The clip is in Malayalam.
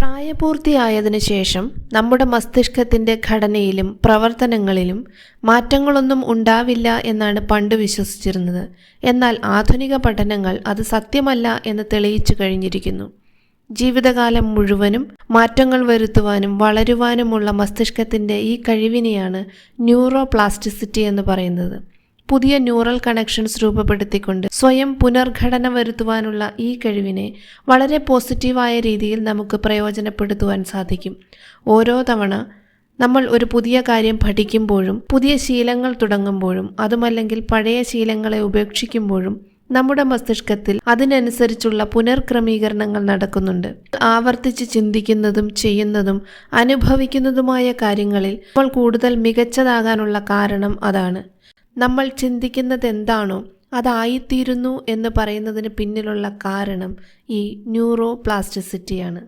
പ്രായപൂർത്തിയായതിനു ശേഷം നമ്മുടെ മസ്തിഷ്കത്തിൻ്റെ ഘടനയിലും പ്രവർത്തനങ്ങളിലും മാറ്റങ്ങളൊന്നും ഉണ്ടാവില്ല എന്നാണ് പണ്ട് വിശ്വസിച്ചിരുന്നത്. എന്നാൽ ആധുനിക പഠനങ്ങൾ അത് സത്യമല്ല എന്ന് തെളിയിച്ചു കഴിഞ്ഞിരിക്കുന്നു. ജീവിതകാലം മുഴുവനും മാറ്റങ്ങൾ വരുത്തുവാനും വളരുവാനുമുള്ള മസ്തിഷ്കത്തിൻ്റെ ഈ കഴിവിനെയാണ് ന്യൂറോപ്ലാസ്റ്റിസിറ്റി എന്ന് പറയുന്നത്. പുതിയ ന്യൂറൽ കണക്ഷൻസ് രൂപപ്പെടുത്തിക്കൊണ്ട് സ്വയം പുനർഘടന വരുത്തുവാനുള്ള ഈ കഴിവിനെ വളരെ പോസിറ്റീവായ രീതിയിൽ നമുക്ക് പ്രയോജനപ്പെടുത്തുവാൻ സാധിക്കും. ഓരോ തവണ നമ്മൾ ഒരു പുതിയ കാര്യം പഠിക്കുമ്പോഴും പുതിയ ശീലങ്ങൾ തുടങ്ങുമ്പോഴും അതുമല്ലെങ്കിൽ പഴയ ശീലങ്ങളെ ഉപേക്ഷിക്കുമ്പോഴും നമ്മുടെ മസ്തിഷ്കത്തിൽ അതിനനുസരിച്ചുള്ള പുനർക്രമീകരണങ്ങൾ നടക്കുന്നുണ്ട്. ആവർത്തിച്ച് ചിന്തിക്കുന്നതും ചെയ്യുന്നതും അനുഭവിക്കുന്നതുമായ കാര്യങ്ങളിൽ നമ്മൾ കൂടുതൽ മികച്ചതാകാനുള്ള കാരണം അതാണ്. നമ്മൾ ചിന്തിക്കുന്നത് എന്താണോ അതായിത്തീരുന്നു എന്ന് പറയുന്നതിന് പിന്നിലുള്ള കാരണം ഈ ന്യൂറോപ്ലാസ്റ്റിസിറ്റിയാണ്.